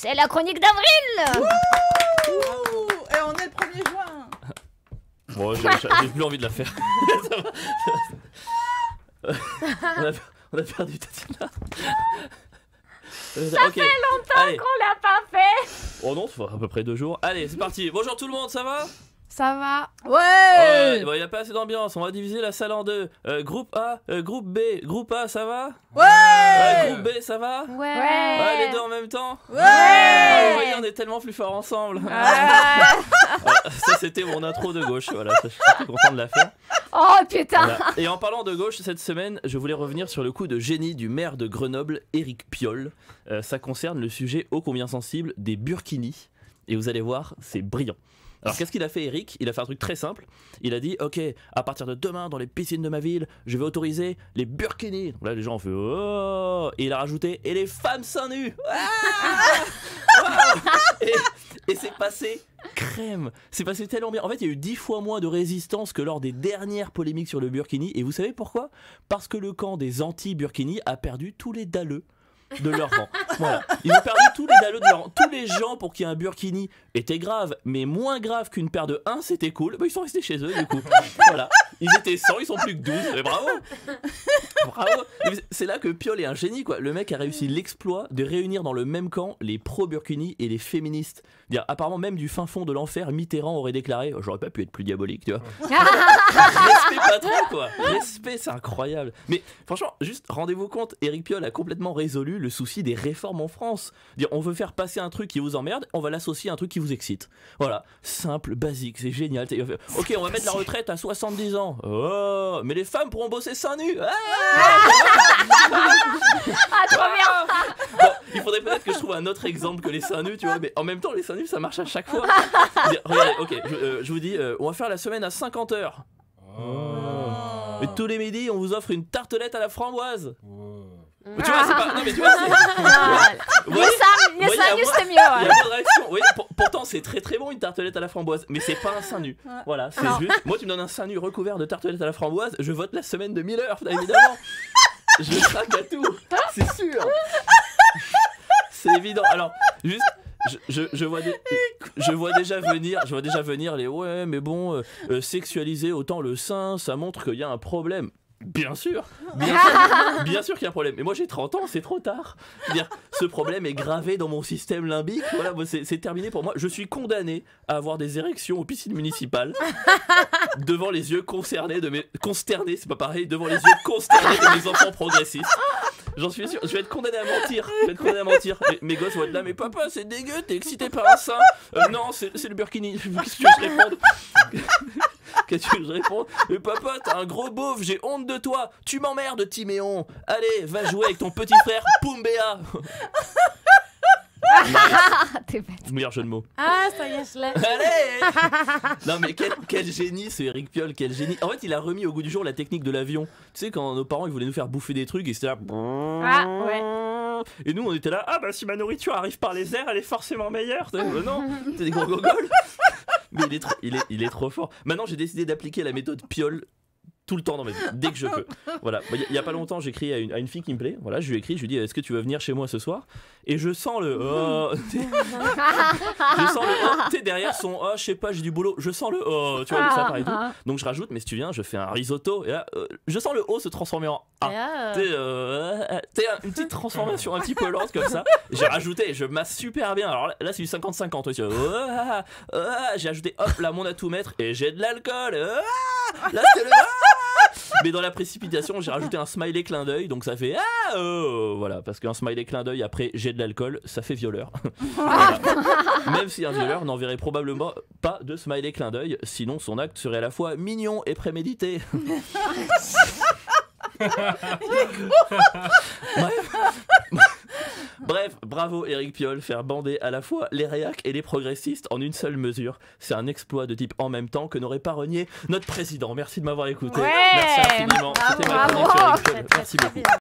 C'est la chronique d'avril. Et on est le 1er juin. Bon, j'ai plus envie de la faire. on a perdu Tatiana. Ça fait longtemps qu'on l'a pas fait. Oh non, ça fait à peu près 2 jours. Allez, c'est parti. Bonjour tout le monde, ça va? Ça va. Ouais. Bon, il n'y a pas assez d'ambiance, on va diviser la salle en 2. Groupe A, groupe B. Groupe A, ça va? Ouais. Groupe B, ça va? Ouais. Les deux en même temps? Ouais. Vous voyez, on est tellement plus forts ensemble. Ça, c'était mon intro de gauche. Voilà, je suis très content de la faire. Oh putain. Voilà. Et en parlant de gauche, cette semaine, je voulais revenir sur le coup de génie du maire de Grenoble, Éric Piolle. Ça concerne le sujet ô combien sensible des burkinis. Et vous allez voir, c'est brillant. Alors qu'est-ce qu'il a fait, Eric? Il a fait un truc très simple. Il a dit, ok, à partir de demain, dans les piscines de ma ville, je vais autoriser les burkinis. Donc là, les gens ont fait, oh. Et il a rajouté, et les femmes seins nus. Et c'est passé crème. C'est passé tellement bien. En fait, il y a eu 10 fois moins de résistance que lors des dernières polémiques sur le burkini. Et vous savez pourquoi? Parce que le camp des anti-burkini a perdu tous les dalleux de leur rang. Voilà. Ils ont perdu tous les dalleux de leur rang. Tous les gens pour qui un burkini était grave, mais moins grave qu'une paire de 1, c'était cool. Bah, ils sont restés chez eux, du coup. Voilà. Ils étaient 100, ils sont plus que 12. Et bravo. Bravo. C'est là que Piolle est un génie, quoi. Le mec a réussi l'exploit de réunir dans le même camp les pro-burkini et les féministes. Dire, apparemment, même du fin fond de l'enfer, Mitterrand aurait déclaré, j'aurais pas pu être plus diabolique, tu vois. Respect patron, quoi. Respect, c'est incroyable. Mais franchement, juste rendez-vous compte, Éric Piolle a complètement résolu le souci des réformes en France. Dire, on veut faire passer un truc qui vous emmerde, on va l'associer à un truc qui vous excite. Voilà, simple, basique, c'est génial. Ok, on va mettre la retraite à 70 ans. Oh, mais les femmes pourront bosser seins nus. Trop bien. Bon, il faudrait peut-être que je trouve un autre exemple que les seins nus, tu vois, mais en même temps, les seins nus, ça marche à chaque fois. Regardez, ok, je vous dis, on va faire la semaine à 50 heures. Et tous les midis, on vous offre une tartelette à la framboise. Tu vois, c'est pas. Non, mais tu vois, c'est. Les seins nus, c'était mieux. Il y a pas de réaction. Oui, pourtant, c'est très très bon une tartelette à la framboise, mais c'est pas un sein nu. Voilà, c'est juste. Moi, tu me donnes un sein nu recouvert de tartelette à la framboise, je vote la semaine de 1000 heures, évidemment. Je craque à tout, c'est sûr. C'est évident. Alors, juste. Je vois déjà venir les ouais mais bon sexualiser autant le sein ça montre qu'il y a un problème. Bien sûr qu'il y a un problème. Mais moi j'ai 30 ans, c'est trop tard. Dire, ce problème est gravé dans mon système limbique. Voilà, c'est terminé pour moi. Je suis condamné à avoir des érections aux piscines municipales devant les yeux consternés, c'est pas pareil, devant les yeux consternés de mes enfants progressistes. J'en suis sûr, je vais être condamné à mentir. Mes gosses vont être là, mais papa, c'est dégueu, t'es excité par un sein. Non, c'est le burkini. Qu'est-ce que je réponds? Qu'est-ce que je réponds? Mais papa, t'es un gros beauf, j'ai honte de toi. Tu m'emmerdes, Timéon. Allez, va jouer avec ton petit frère Poumbéa. T'es bête. Meilleur jeu de mots. Ah, ça y est, je l'ai. Allez. Non mais quel génie ce Éric Piolle, quel génie. En fait il a remis au goût du jour la technique de l'avion. Tu sais quand nos parents ils voulaient nous faire bouffer des trucs et c'était là. Ah, ouais. Et nous on était là, ah bah si ma nourriture arrive par les airs elle est forcément meilleure. Non, c'est des gros gogoles. Mais il est trop fort. Maintenant j'ai décidé d'appliquer la méthode Piolle tout le temps dans ma vie, dès que je peux. Voilà, il y a pas longtemps, j'ai écrit à une fille qui me plaît. Voilà, je lui ai écrit, je lui ai dit est-ce que tu veux venir chez moi ce soir? Et je sens le oh, je sens le oh, tu sais derrière son oh, je sais pas, j'ai du boulot. Je sens le oh, tu vois ça pareil tout. Donc je rajoute mais si tu viens, je fais un risotto et là je sens le oh se transformer en ah. Tu sais une petite transformation un petit peu lente comme ça. J'ai rajouté et je masse super bien. Alors là c'est du 50-50 aussi. J'ai ajouté hop là mon atout-maître et j'ai de l'alcool. Là c'était le mais dans la précipitation j'ai rajouté un smiley clin d'œil donc ça fait voilà parce qu'un smiley clin d'œil après j'ai de l'alcool ça fait violeur. Voilà. Même si un violeur n'enverrait probablement pas de smiley clin d'œil sinon son acte serait à la fois mignon et prémédité. Bref, bravo Éric Piolle, faire bander à la fois les réacs et les progressistes en une seule mesure. C'est un exploit de type en même temps que n'aurait pas renié notre président. Merci de m'avoir écouté. Ouais. Merci infiniment. C'était ma chronique sur Éric Piolle. Merci beaucoup.